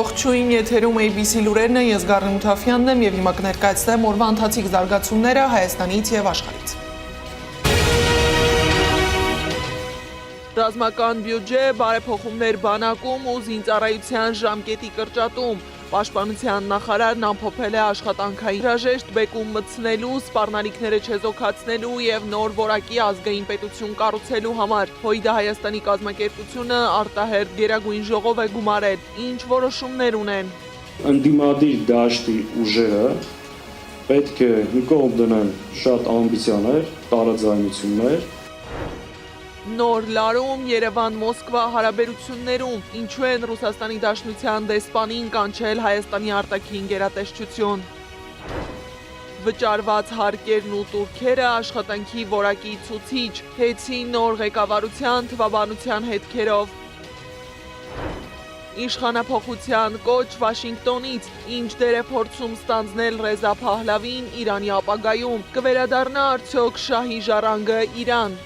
Ողջույն, եթերում ABC լուրերն է, ես Գառնի Մութաֆյանն եմ եւ հիմա կներկայացնեմ օրվա ընթացիկ զարգացումները Հայաստանից եւ աշխարհից։ Ռազմական բյուջե, բարեփոխումներ բանակում ու զինծառայության ժամկետի կրճատում։ Պաշտպանության նախարարն ամփոփել է աշխատանքային հրաժեշտ բեկում մտցնելու, սպառնալիքները չեզոքացնելու եւ նոր որակի ազգային պետություն կառուցելու համար։ Հույդը Հայաստանի կազմակերպությունը արտահերթ գերագույն ժողով է գումարել։ Ինչ որոշումներ ունեն։ Ընդդիմադիր դաշտի ուժերը պետք է մի կողմ դնեն շատ ամբիցիաներ, տարաձայնություններ։ Նոր լարում Երևան-Մոսկվա հարաբերություններում ինչու են Ռուսաստանի Դաշնության դեսպանին կանչել Հայաստանի արտաքին գերատեսչություն։ Վճարված հարկերն ու տուրքերը աշխատանքի որակի ցուցիչ, հեցին նոր ղեկավարության թվաբանության հետքերով։ Իշխանափոխության կոչ Վաշինգտոնից, ինչ դեր է փորձում ստանձնել Ռեզա Փահլավին Իրանի ապագայում, կվերադառնա արդյոք շահի ժառանգը Իրան։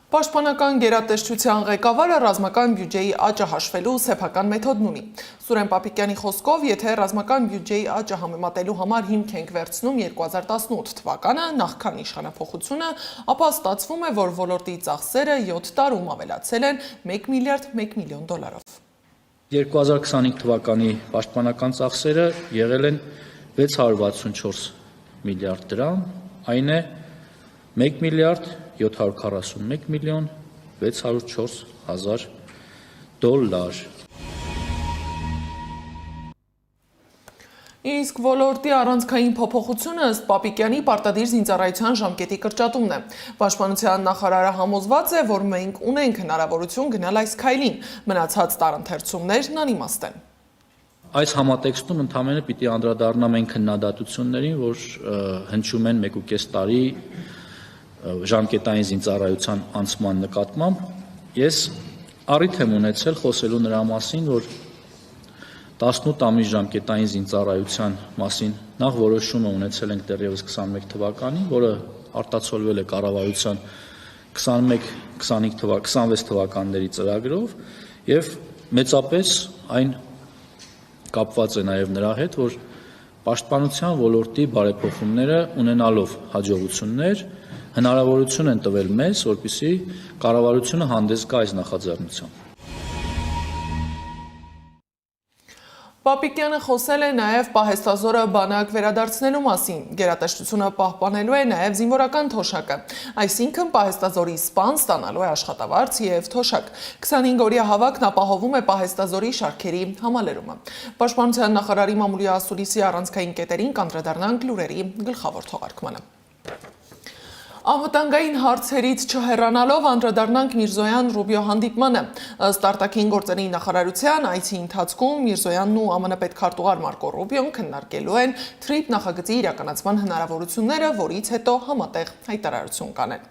Պաշտպանական գերատեսչության ղեկավարը ռազմական բյուջեի աճը հաշվելու սեփական մեթոդն ունի։ Սուրեն Պապիկյանի խոսքով, եթե ռազմական բյուջեի աճը համեմատելու համար հիմք ենք վերցնում 2018 թվականը, նախքան իշխանափոխությունը, ապա ստացվում է, որ ոլորտի ծախսերը 7 տարում ավելացել են 1 միլիարդ 1 միլիոն դոլարով։ 2025 թվականի պաշտպանական ծախսերը եղել են 664 միլիարդ դրամ, այն է 1 միլիարդ 741 միլիոն 604 հազար դոլար։ Իսկ ոլորտի առանցքային փոփոխությունը ըստ Պապիկյանի պարտադիր զինծառայության ժամկետի կրճատումն է։ Պաշտպանության նախարարը համոզված է, որ մենք ունենք հնարավորություն գնալ այս քայլին, մնացած տարընթերցումներն անիմաստ են։ Այս համատեքստում ընդհանրապես պիտի անդրադառնամ այն քննադատություններին, որ հնչում են 1.5 տարի ժամկետային զինծառայության անցման նկատմամբ, ես առիթ եմ ունեցել խոսելու նրա մասին, որ 18 ամիս ժամկետային զինծառայության մասին նախ որոշումը ունեցել ենք դեռևս 21 թվականին, որը արտացոլվել է կառավարության 21-26 թվականների ծրագրով եւ մեծապես այն կապված է նաեւ նրա հետ, որ պաշտպանության ոլորտի բարեփոխումները ունենալով հաջողություններ հնարավորություն են տվել մեզ, որպեսզի կառավարությունը հանդես գա այս նախաձեռնությամբ։ Պապիկյանը խոսել է նաև պահեստազորը բանակ վերադարձնելու մասին, գերատեսչությունը պահպանելու է նաև զինվորական թոշակը, այսինքն պահեստազորի սպան ստանալու է աշխատավարձ և թոշակ, 25-օրյա հավաքն ապահովում է պահեստազորի շարքերի համալրումը։ Պաշտպանության նախարարի մամուլի ասուլիսի առանցքային կետերին կանդրադառնանք լուրերի գլխավոր թողարկմանը։ Անվտանգային հարցերից չհեռանալով անդրադառնանք Միրզոյան Ռուբիո հանդիպմանը։ Ըստ արտաքին գործերի նախարարության այցի ընթացքում Միրզոյանն ու ԱՄՆ պետքարտուղար Մարկո Ռուբիոն քննարկելու են TRIP նախագծի իրականացման հնարավորությունները, որից հետո համատեղ հայտարարություն կանեն։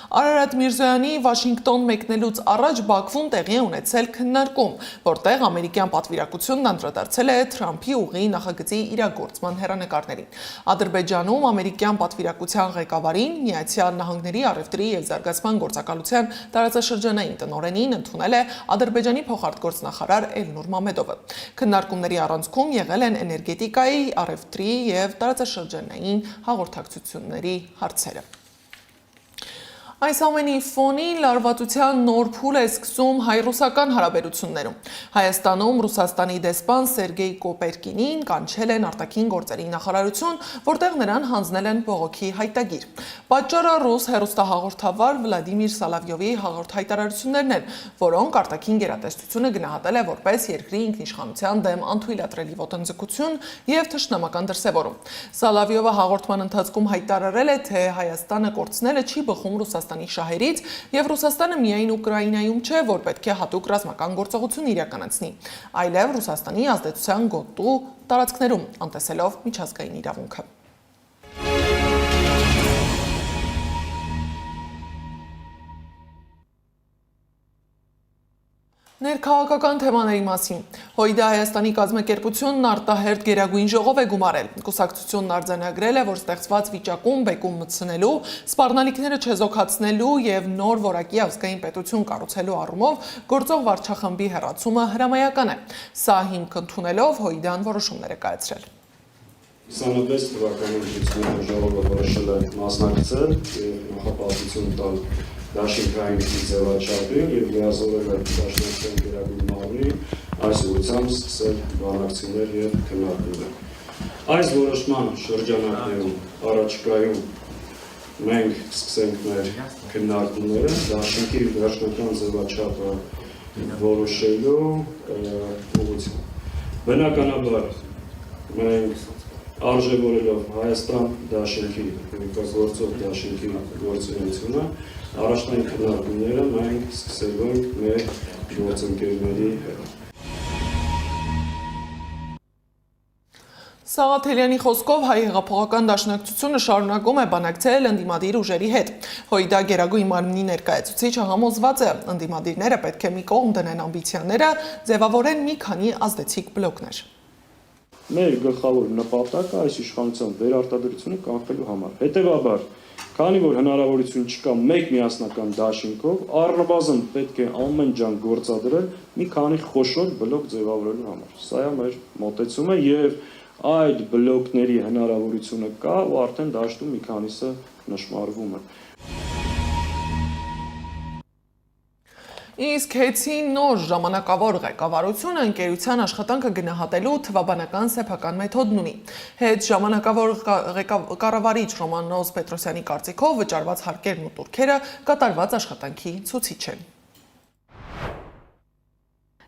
Արարատ Միրզոյանի Վաշինգտոն մեկնելուց առաջ Բաքվում տեղի է ունեցել քննարկում, որտեղ ամերիկյան պատվիրակությունն անդրադարձել է Թրամփի ուղիղ նախագծի իրագործման հեռանկարներին։ Ադրբեջանում ամերիկյան պատվիրակության ղեկավարին Միացյալ Նահանգների առևտրի և զարգացման գործակալության տարածաշրջանային տնօրենին ընդունել է Ադրբեջանի փոխարտգործնախարար Էլնուր Մամեդովը։ Քննարկումների առանցքում եղել են էներգետիկայի, առևտրի և տարածաշրջանային հաղորդակցությունների հարցերը։ Այս ամենի ֆոնին լարվածության նոր փուլ է սկսում հայ-ռուսական հարաբերություններում։ Հայաստանում Ռուսաստանի դեսպան Սերգեյ Կոպերկինին կանչել են արտաքին գործերի նախարարություն, որտեղ նրան հանձնել են բողոքի հայտագիր։ Պատճառը ռուս հեռուստահաղորդավար Վլադիմիր Սալավյովի հաղորդ հայտարարություններն են, որոնք արտաքին գերատեսչությունը գնահատել է որպես երկրի ինքնիշխանության դեմ անթույլատրելի ոտնձգություն և թշնամական դրսևորում։ Սալավյովը հաղորդման ընթացքում հայտարարել է, թե Հայաստանը կորցնելը չի բխում Ռուսաստանի շահերից և Ռուսաստանը միայն Ուկրաինայում չէ, որ պետք է հատուկ ռազմական գործողություն իրականացնի, այլև Ռուսաստանի ազդեցության գոտու տարածքներում, անտեսելով միջազգային իրավունքը։ Ներքաղաքական թեմաների մասին։ ՀՅԴ Հայաստանի կազմակերպությունն արտահերթ գերագույն ժողով է գումարել։ Կուսակցությունն արձանագրել է, որ ստեղծված վիճակում բեկում մտցնելու, սպառնալիքները չեզոքացնելու եւ նոր որակի ազգային պետություն կառուցելու առումով գործող վարչախմբի հեռացումը հրամայական է։ Սա հիմք ընդունելով ՀՅԴ-ն որոշումներ է կայացրել։ 26 թվականի ուսուցիչների ժողովը որոշել է մասնակցել եւ նախապատվություն տալ դաշինքային ձևաչափին եւ լիազորել է դաշնակցության գերագույն մամուլի այս ուղղությամբ սկսել բանակցություններ եւ քննարկումներ։ Այս որոշման շրջանակներում առաջիկայում մենք սկսենք մեր քննարկումները դաշինքի վերջնական ձևաչափը որոշելու ուղղությամբ։ Բնականաբար մենք արժևորելով Հայաստան դաշինքի, գործող դաշինքի գործունեությունը, առաջնային քննարկումները մենք սկսելու ենք մեր գործընկերների հետ։ Սաղաթելյանի խոսքով Հայ հեղափոխական դաշնակցությունը շարունակում է բանակցել ընդդիմադիր ուժերի հետ։ ՀՅԴ գերագույն մարմնի ներկայացուցիչը համոզված է, ընդդիմադիրները պետք է մի կողմ դնեն ամբիցիաները, ձևավորեն մի քանի ազդեցիկ բլոկներ։ Մեր գլխավոր նպատակը այս իշխանության վերարտադրությունը կանխելու համար։ Հետևաբար, քանի որ հնարավորություն չկա մեկ միասնական դաշինքով, առնվազն պետք է ամեն ջանք գործադրել մի քանի խոշոր բլոկ ձևավորելու համար։ Սա է մեր մոտեցումը եւ այդ բլոկների հնարավորությունը կա ու արդեն դաշտում մի քանիսը նշմարվում է։ Իսկ հեցի նոր ժամանակավոր ղեկավարությունը ընկերության աշխատանքը գնահատելու թվաբանական սեփական մեթոդն ունի։ Հետ ժամանակավոր կառավարիչ Ռոմանոս Պետրոսյանի կարծիքով վճարված հարկերն ու տուրքերը կատարված աշխատանքի ցուցիչ են։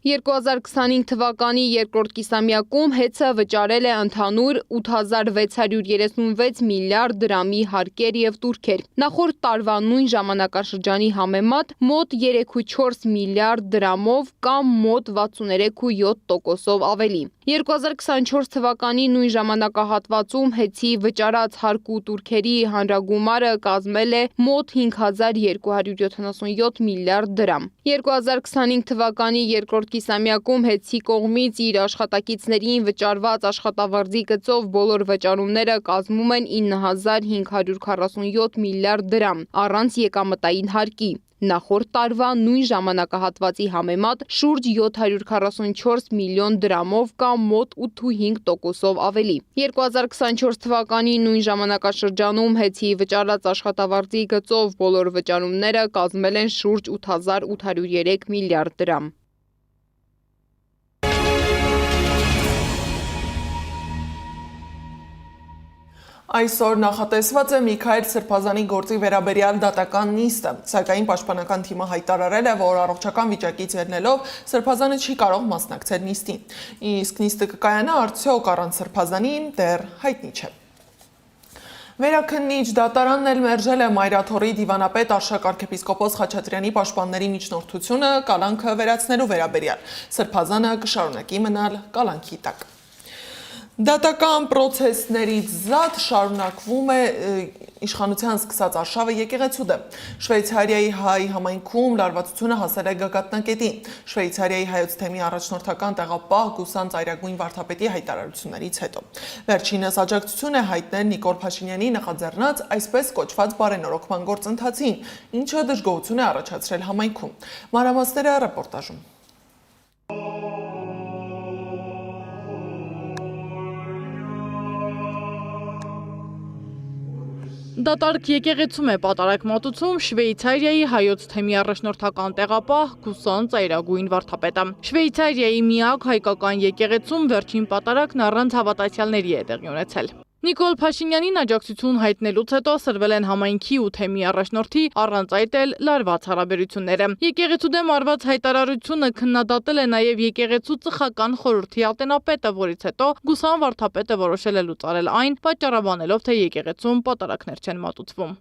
2025 թվականի երկրորդ կիսամյակում հեցը վճարել է ընդհանուր 8636 միլիարդ դրամի հարկեր եւ տուրքեր։ Նախորդ տարվա նույն ժամանակաշրջանի համեմատ մոտ 3,4 միլիարդ դրամով կամ մոտ 63,7%-ով ավելի։ 2024 թվականի նույն ժամանակահատվածում հեցի վճարած հարկ ու տուրքերի հանրագումարը կազմել է մոտ 5277 միլիարդ դրամ։ 2025 թվականի երկրորդ կիսամյակում հեցի կողմից իր աշխատակիցներին վճարված աշխատավարձի գծով բոլոր վճարումները կազմում են 9547 միլիարդ դրամ, առանց եկամտային հարկի։ Նախորդ տարվա նույն ժամանակահատվածի համեմատ շուրջ 744 միլիոն դրամով կամ մոտ 8,5%-ով ավելի։ 2024 թվականի նույն ժամանակաշրջանում հեցի վճարած աշխատավարձի գծով բոլոր վճարումները կազմել են շուրջ 8803 միլիարդ դրամ։ Այսօր նախատեսված է Միքայել Սրբազանի գործի վերաբերյալ դատական նիստը, սակայն պաշտպանական թիմը հայտարարել է, որ առողջական վիճակից ելնելով Սրբազանը չի կարող մասնակցել նիստին։ Իսկ նիստը կկայանա արդյոք առանց Սրբազանի դեռ հայտնի չէ։ Վերաքննիչ դատարանն էլ մերժել է Մայրաթորի դիվանապետ Արշակ arքեպիսկոպոս Խաչատրյանի պաշտպանների միջնորդությունը կալանքը վերացնելու վերաբերյալ։ Սրբազանը կշարունակի մնալ կալանքի տակ։ Դատական պրոցեսներից զատ շարունակվում է իշխանության սկսած արշավը եկեղեցու դեմ։ Շվեյցարիայի հայ համայնքում լարվածությունը հասել է գագաթնակետին։ Շվեյցարիայի հայոց թեմի առաջնորդական տեղապահ Գուսան Ծայրագույն վարդապետի հայտարարություններից հետո։ Վերջինս աջակցություն է հայտնել Նիկոլ Փաշինյանի նախաձեռնած այսպես կոչված բարենորոգման գործընթացին, ինչը դժգոհություն է առաջացրել համայնքում։ Մանրամասները ռեպորտաժում։ Դատարկ եկեղեցում է պատարակ մատուցում Շվեյցարիայի հայոց թեմի առաջնորդական տեղապահ Գուսան Ծայրագույն վարդապետը։ Շվեյցարիայի միակ հայկական եկեղեցում վերջին պատարակն առանց հավատացյալների է տեղի ունեցել։ Նիկոլ Փաշինյանին աջակցություն հայտնելուց հետո սրվել են համայնքի ու թեմի առաջնորդի առանց այդ էլ լարված հարաբերությունները։ Եկեղեցու դեմ արված հայտարարությունը քննադատել է նաև եկեղեցու ծխական խորհրդի ատենապետը, որից հետո Գուսան վարդապետը որոշել է լուծարել այն, պատճառաբանելով, թե եկեղեցում պատարակներ չեն մատուցվում։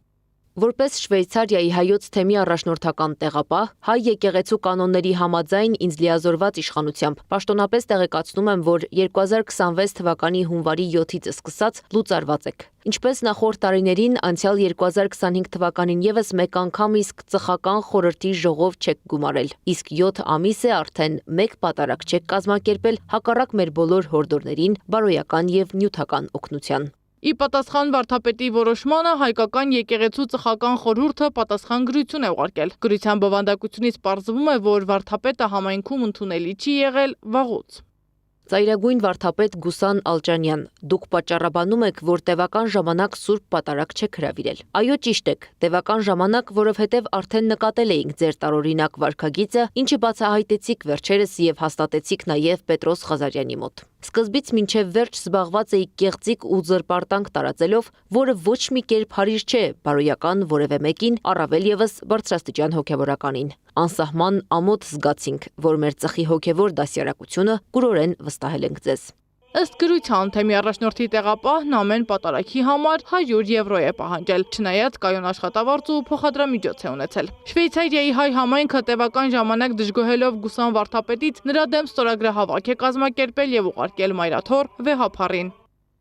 Որպես Շվեյցարիայի հայոց թեմի առաջնորդական տեղապահ, հայ եկեղեցու կանոնների համաձայն ինձ լիազորված իշխանությամբ պաշտոնապես տեղեկացնում եմ, որ 2026 թվականի հունվարի 7-ից սկսած լուծարված եք։ Ինչպես նախորդ տարիներին, անցյալ 2025 թվականին եւս մեկ անգամ իսկ ծխական խորհրդի ժողով չեք գումարել, իսկ 7 ամիս է արդեն մեկ պատարակ չեք կազմակերպել հակառակ մեր բոլոր հորդորներին, բարոյական եւ նյութական օգնության։ Ի պատասխան վարդապետի որոշմանը հայկական եկեղեցու ծխական խորհուրդը պատասխան գրություն է ուղարկել։ Գրության բովանդակությունից պարզվում է, որ վարդապետը համայնքում ընդունելի չի եղել վաղուց։ Ծայրագույն վարդապետ Գուսան Ալջանյան, դուք պատճառաբանում եք, որ տևական ժամանակ սուրբ պատարակ չեք հրավիրել։ Այո, ճիշտ եք, տևական ժամանակ, որովհետև արդեն նկատել էինք ձեր տարօրինակ վարքագիծը, ինչը բացահայտեցիք վերջերս եւ հաստատեցիք նաեւ Պետրոս Ղազարյանի մոտ։ Սկզբից մինչև վերջ զբաղված էի կեղծիկ ու զրպարտանք տարածելով, որը ոչ մի կերպ հարիր չէ բարոյական որևէ մեկին, առավել եւս բարձրաստիճան հոգևորականին։ Անսահման ամոթ զգացինք, որ մեր ծխի հոգևոր դասյարակությունը կուրորեն վստահել ենք ձեզ։ Ըստ գրության, թեմի առաջնորդի տեղապահն ամեն պատարակի համար 100 եվրո է պահանջել, չնայած կայուն աշխատավարձ ու փոխադրամիջոց է ունեցել։ Շվեյցարիայի հայ համայնքը տևական ժամանակ դժգոհելով Գուսան վարդապետից նրա դեմ ստորագրահավաք է կազմակերպել եւ ուղարկել մայրաթոր վեհափառին։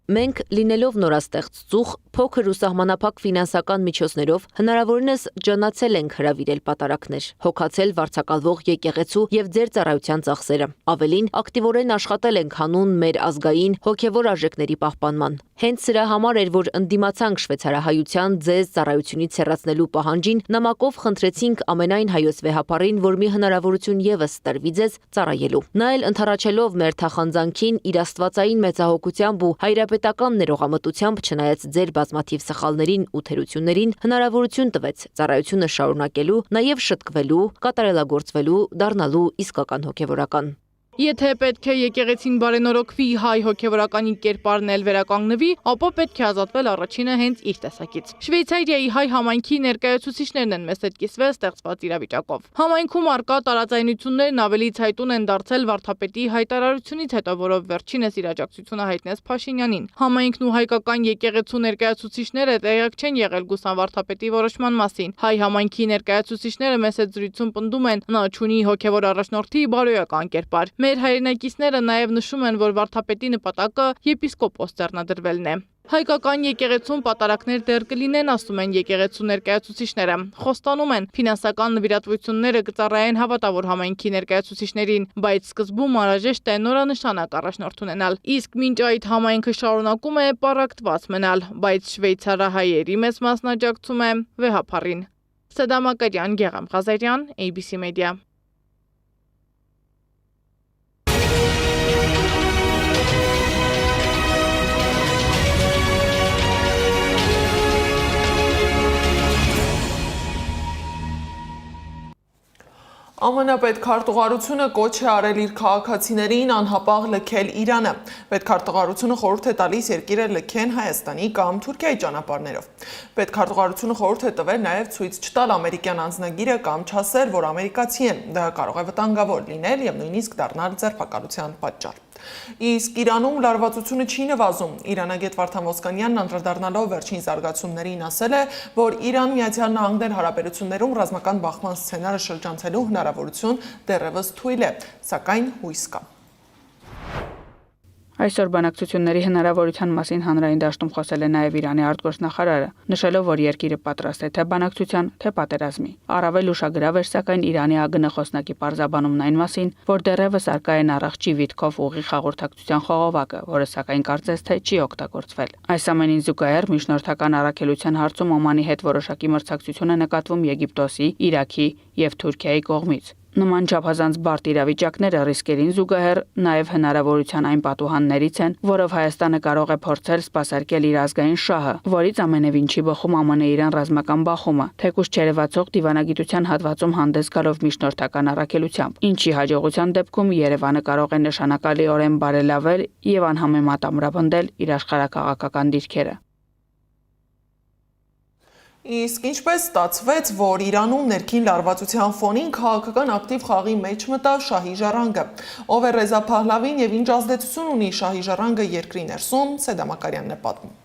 Մենք, լինելով նորաստեղծ ծուխ, փոքր ու սահմանափակ ֆինանսական միջոցներով հնարավորինս ջանացել ենք հրավիրել պատարակներ, հոգացել վարձակալվող եկեղեցու եւ ձեր ծառայության ծախսերը։ Ավելին, ակտիվորեն աշխատել ենք հանուն մեր ազգային հոգեվոր արժեքների պահպանման։ Հենց սրա համար էր, որ ընդդիմացանք շվեյցարահայության ձեզ ծառայությունից հեռացնելու պահանջին, նամակով խնդրեցինք ամենայն հայոց վեհապառին, որ մի հնարավորություն եւս տրվի ձեզ ծառայելու։ Նա էլ ընդառաջելով մեր թախանձանքին իր աստվածային մեծահոգությամբ ու հայրապետական ներողամտությամբ, չնայած ձեր բազմաթիվ սխալներին ու թերություններին, հնարավորություն տվեց ծառայությունը շարունակելու, նաև շտկվելու, կատարելագործվելու, դառնալու իսկական հոգևորական։ Եթե պետք է եկեղեցին բարենորոգվի, հայ հոգևորականի կերպարն էլ վերականգնվի, ապա պետք է ազատվել առաջինը հենց իր տեսակից։ Շվեյցարիայի հայ համայնքի ներկայացուցիչներն են մեզ հետ կիսվել ստեղծված իրավիճակով։ Համայնքում արկա տարաձայնություններն ավելի ցայտուն են դարձել վարդապետի հայտարարությունից հետո, որով վերջինս իր աջակցությունը հայտնեց Փաշինյանին։ Համայնքն ու հայկական եկեղեցու ներկայացուցիչները տեղյակ չեն եղել Գուսան վարդապետի որոշման մասին։ Հայ համայնքի ներկայացուցիչները մեզ հետ զրույցում պնդում են, նա չունի հոգևոր առաջնորդի բարոյական կերպար։ Մեր հայրենակիցները նաև նշում են, որ վարդապետի նպատակը եպիսկոպոս ձեռնադրվելն է։ Հայկական եկեղեցում պատարակներ դեռ կլինեն, ասում են եկեղեցու ներկայացուցիչները։ Խոստանում են, ֆինանսական նվիրատվությունները կծառայեն հավատավոր համայնքի ներկայացուցիչներին, բայց սկզբում անհրաժեշտ է նորանշանակ առաջնորդ ունենալ։ Իսկ մինչ այդ համայնքը շարունակում է պառակտված մնալ, բայց շվեյցարահայերի մեծ մասն աջակցում է վեհափառին։ Սեդամ Ակարյան, Գեղամ Ղազարյան, ABC Media։ ԱՄՆ պետքարտուղարությունը կոչ է արել իր քաղաքացիներին անհապաղ լքել Իրանը։ Պետքարտուղարությունը խորհուրդ է տալիս երկիրը լքեն Հայաստանի կամ Թուրքիայի ճանապարհներով։ Պետքարտուղարությունը խորհուրդ է տվել նաև ցույց չտալ ամերիկյան անձնագիրը կամ չասել, որ ամերիկացի են։ Դա կարող է վտանգավոր լինել եւ նույնիսկ դառնալ ձերբակալության պատճառ։ Իսկ Իրանում լարվածությունը չի նվազում։ Իրանագետ Վարդան Ոսկանյանն անդրադառնալով վերջին զարգացումներին ասել է, որ Իրան-Միացյալ Նահանգներ հարաբերություններում ռազմական բախման սցենարը շրջանցելու հնարավորություն դեռևս թույլ է, սակայն հույս կա։ Այսօր բանակցությունների հնարավորության մասին հանրային դաշտում խոսել է նաև Իրանի արտգործնախարարը, նշելով, որ երկիրը պատրաստ է թե բանակցության, թե պատերազմի։ Առավել ուշագրավ էր սակայն Իրանի ԱԳՆ խոսնակի պարզաբանումն այն մասին, որ դեռևս արկա են առողջի վիթքով ուղիղ հաղորդակցության խողովակը, որը սակայն կարծես թե չի օգտագործվել։ Այս ամենին զուգահեռ միջնորդական առաքելության հարցում Օմանի հետ որոշակի մրցակցություն է նկատվում Եգիպտոսի, Իրաքի եւ Թուրքիայի կողմից։ Նման չափազանց բարդ իրավիճակները ռիսկերին զուգահեռ նաև հնարավորության այն պատուհաններից են, որով Հայաստանը կարող է փորձել սպասարկել իր ազգային շահը, որից ամենևին չի բխում ԱՄՆ-Իրան ռազմական բախումը, թեկուզ չերևացող դիվանագիտության հատվածում հանդես գալով միջնորդական առաքելությամբ, ինչի հաջողության դեպքում Երևանը կարող է նշանակալիորեն բարելավել եւ անհամեմատ ամրապնդել իր աշխարհակաղակական դիրքերը։ Իսկ ինչպես ստացվեց, որ Իրանում ներքին լարվածության ֆոնին քաղաքական ակտիվ խաղի մեջ մտավ Շահի ժառանգը։ Ով է Ռեզա Փահլավին եւ ինչ ազդեցություն ունի Շահի ժառանգը երկրի ներսում, Սեդամ Ակարյանն է պատմում։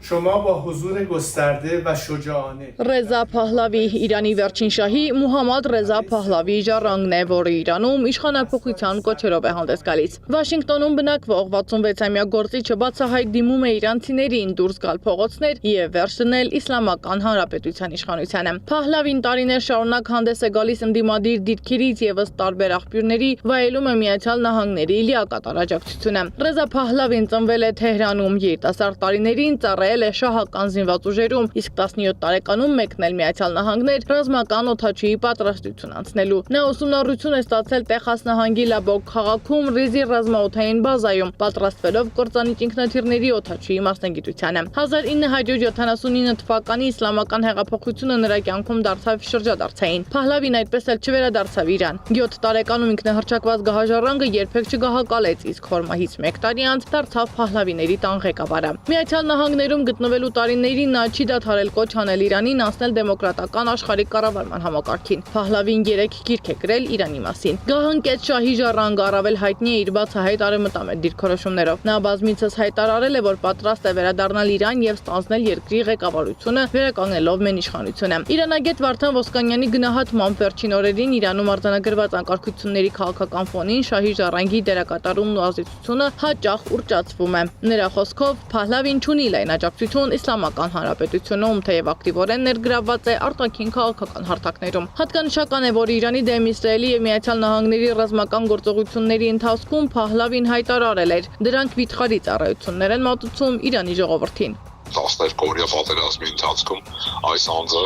شما با حضور گسترده و شجاعانه Ռեզա Փահլավի Իրանի վերջին շահի Մուհամմադ Ռեզա Փահլավի ժառանգն է, որը Իրանում իշխանափոխության կոչերով է հանդես գալիս։ Վաշինգտոնում բնակվող 66-ամյա գործիչը բացահայտ դիմում է իրանցիներին դուրս գալ փողոցներ եւ վերջ դնել Իսլամական Հանրապետության իշխանությանը։ Փահլավին տարիներ շարունակ հանդես է գալիս ընդդիմադիր դիրքերից եւ ըստ տարբեր աղբյուրների վայելում է Միացյալ Նահանգների լիակատար աջակցությունը։ Ռեզա Փահլավին ծնվել է Թեհրանում, երիտասարդ տարիներին ծառայել է շահական զինված ուժերում, իսկ 17 տարեկանում մեկնել Միացյալ Նահանգներ ռազմական օդաչուի պատրաստություն անցնելու։ Նա ուսումնառություն է ստացել Տեխաս նահանգի Լաբոկ քաղաքում Ռիզի ռազմաօդային բազայում, պատրաստվելով կործանիչ ինքնաթիռների օդաչուի մասնագիտությանը։ 1979 թվականի իսլամական հեղափոխությունը նրա կյանքում դարձավ շրջադարձային։ Փահլավին այդպես էլ չվերադարձավ Իրան։ 7 տարեկանում ինքնահռչակված գահաժառանգը երբեք չգահակալեց, իսկ հորմահից 1 տարի անց դարձավ Փահլավիների տան ղեկավարը։ Միացյալ Նահանգներում գտնվելու տարիներին նա չի դադարել կոչ անել Իրանին անցնել դեմոկրատական աշխարհի կառավարման համակարգին։ Փահլավին 3 գիրք է գրել Իրանի մասին։ Գահընկեց շահի ժառանգը առավել հայտնի է իր բացահայտ արևմտամետ դիրքորոշումներով։ Նա բազմիցս հայտարարել է, որ պատրաստ է վերադառնալ Իրան եւ ստանձնել երկրի ղեկավարությունը, վերականգնելով մենիշխանությունը։ Իրանագետ Վարդան Ոսկանյանի գնահատմամբ վերջին օրերին Իրանում արձանագրված անկարգությունների քաղաքական ֆոնին շահի ժառանգի դերակատարումն ու ազդեցությունը հաճախ ուռճացվում է։ Նրա խոսքով Փահլավին չունի լայն աջակցություն Իսլամական Հանրապետությունում, թեև ակտիվորեն ներգրավված է արտաքին քաղաքական հարթակներում։ Հատկանշական է, որ Իրանի դեմ Իսրայելի եւ Միացյալ Նահանգների ռազմական գործողությունների ընթացքում Փահլավին հայտարարել էր. դրանք վիթխարի ծառայություններ են մատուցում Իրանի ժողովրդին։ 12-օրյա պատերազմի ընթացքում այս անձը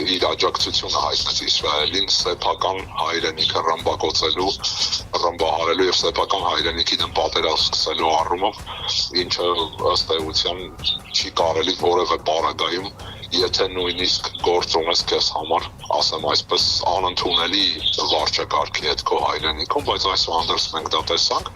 իր աջակցությունը հայտնեց Իսրայելին սեփական հայրենիքը ռմբակոծելու, ռմբահարելու եւ սեփական հայրենիքի դեմ պատերազմ սկսելու առումով, ինչը ըստ էության չի կարելի որևէ պարագայում, եթե նույնիսկ գործ ունես քեզ համար, ասեմ այսպես, անընդունելի վարչակարգի հետ քո հայրենիքում, բայց այս անդրս մենք դա տեսանք,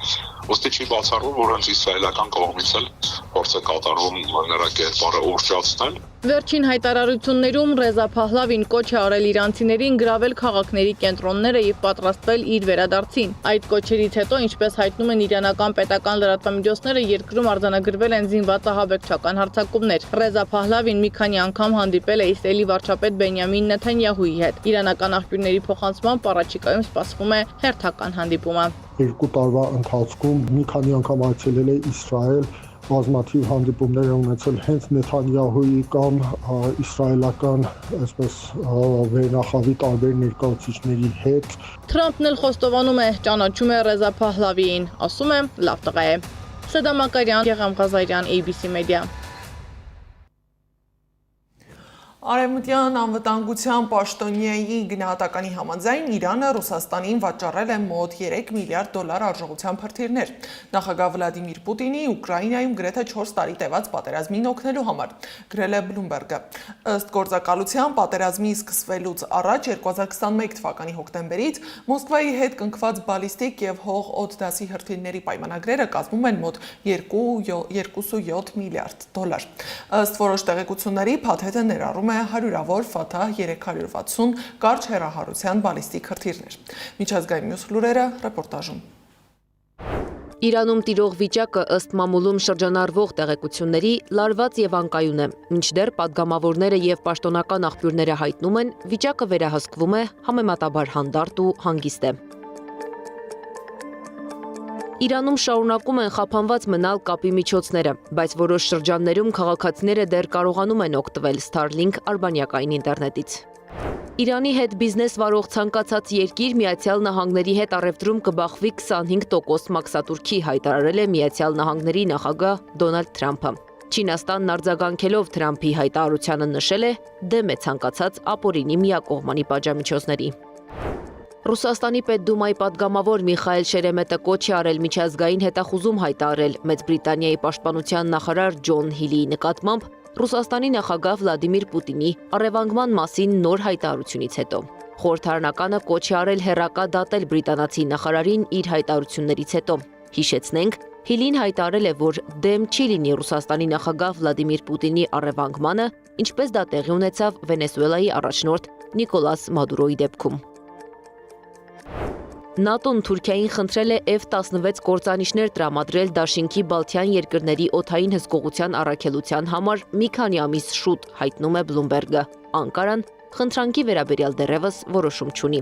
ուստի չի բացառվում, որ հենց իսրայելական կողմից էլ փորձ է կատարվում նրա կերպարը ուռճացնել։ Վերջին հայտարարություններում Ռեզա Փահլավին կոչ է արել իրանցիներին գրավել քաղաքների կենտրոնները եւ պատրաստվել իր վերադարձին։ Այդ կոչերից հետո, ինչպես հայտնում են իրանական պետական լրատվամիջոցները, երկրում արձանագրվել են զինված ահաբեկչական հարձակումներ։ Ռեզա Փահլավին մի քանի անգամ հանդիպել է Իսրայելի վարչապետ Բենյամին Նեթանյահուի հետ։ Իրանական աղբյուրների փոխանցմամբ առաջիկայում սպասվում է հերթական հանդիպումը։ 2 տարվա ընթացքում մի քանի անգամ այցելել է Իսրայել, բազմաթիվ հանդիպումներ է ունեցել հենց Նեթանյահուի կամ իսրայելական, այսպես վերնախավի տարբեր ներկայացուցիչների հետ։ Թրամփն էլ խոստովանում է, ճանաչում է Ռեզա Փահլավիին, ասում է, լավ տղա է։ Սեդա Մակարյան, Եղամ Ղազարյան, ABC Media։ Արևմտյան անվտանգության պաշտոնյայի գնահատականի համաձայն Իրանը Ռուսաստանին վաճառել է մոտ 3 միլիարդ դոլար արժողությամբ հրթիռներ։ Նախագահ Վլադիմիր Պուտինի Ուկրաինայում գրեթե 4 տարի տևած պատերազմին օգնելու համար, գրել է Bloomberg-ը։ Ըստ գործակալության պատերազմի սկսվելուց առաջ 2021 թվականի հոկտեմբերից Մոսկվայի հետ կնքված բալիստիկ եւ հող-օդ դասի հրթիռների պայմանագրերը կազմում են մոտ 2.7 միլիարդ դոլար։ Ըստ որոշ տեղեկությունների փաթեթը ներառում է հարյուրավոր Ֆաթահ 360 կարճ հեռահարության բալիստիկ հրթիռներ։ Միջազգային մյուս լուրերը ռեպորտաժում։ Իրանում տիրող վիճակը ըստ մամուլում շրջանառվող տեղեկությունների լարված եւ անկայուն է։ Մինչդեռ падգամավորները եւ պաշտոնական աղբյուրները հայտնում են, վիճակը վերահսկվում է, համեմատաբար հանդարտ ու հանգիստ է։ Իրանում շարունակում են խափանված մնալ կապի միջոցները, բայց որոշ շրջաններում քաղաքացիները դեռ կարողանում են օգտվել Starlink արբանյակային ինտերնետից։ Իրանի հետ բիզնես վարող ցանկացած երկիր Միացյալ Նահանգների հետ առևտրում կբախվի 25% մաքսատուրքի, հայտարարել է Միացյալ Նահանգների նախագահ Դոնալդ Թրամփը։ Չինաստանն արձագանքելով Թրամփի հայտարարությանը նշել է դեմ է ցանկացած ապօրինի միակողմանի պատժամիջոցների։ Ռուսաստանի Պետդումայի падգամավոր Միխայել Շերեմետը կոչ է արել միջազգային հետախուզում հայտարարել Մեծ Բրիտանիայի պաշտպանության նախարար Ջոն Հիլի նկատմամբ Ռուսաստանի նախագահ Վլադիմիր Պուտինի առևանգման մասին նոր հայտարարությունից հետո։ Խորհրդարանականը կոչ է արել հեռակա դատել բրիտանացի նախարարին իր հայտարարություններից հետո։ Հիշեցնենք, Հիլին հայտարարել է, որ դեմ չի լինի Ռուսաստանի նախագահ Վլադիմիր Պուտինի առևանգմանը, ինչպես դա տեղի ունեցավ Վենեսուելայի առաջնորդ Նիկոլաս Մադուրոյի դեպքում։ ՆԱՏՕ-ն Թուրքիային խնդրել է F-16 կործանիչներ տրամադրել Դաշինքի Բալթյան երկրների օդային հսկողության առաքելության համար մի քանի ամիս շուտ, հայտնում է Bloomberg-ը։ Անկարան խնդրանքի վերաբերյալ դեռևս որոշում չունի։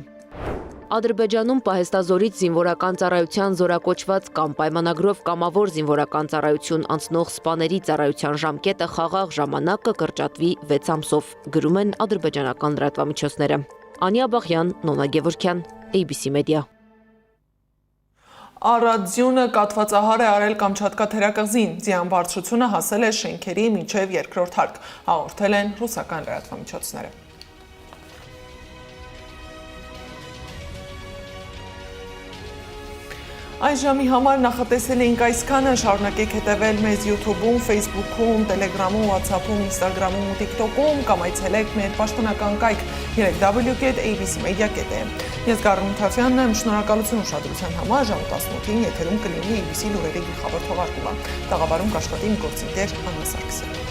Ադրբեջանում պահեստազորից զինվորական ծառայության զորակոչված կամ պայմանագրով կամավոր զինվորական ծառայություն անցնող սպաների ծառայության ժամկետը խաղաղ ժամանակ կկրճատվի 6 ամսով, գրում են ադրբեջանական լրատվամիջոցները։ Անիա Բաղյան, Նոնա Գևորգյան, ABC Media։ Արադյունը կաթվածահար է արել Կամչատկա թերակղզին, ձյան բարձրությունը հասել է շենքերի մինչև երկրորդ հարկ, հաղորդել են ռուսական լրատվամիջոցները։ Այս ժամի համար նախատեսել էինք այսքանը, շարունակեք հետևել մեզ YouTube-ում, Facebook-ում, Telegram-ում, WhatsApp-ում, Instagram-ում ու TikTok-ում կամ այցելեք մեր պաշտոնական կայք www.abcmedia.am։ Ես Գառնու Թավյանն եմ, շնորհակալություն ուշադրության համար, ժամը 18-ին եթերում կլինի ABC լուրերի գլխավոր թողարկումը։ Տաղավարում կաշխատի իմ գործընկեր Աննա Սարգսյանը։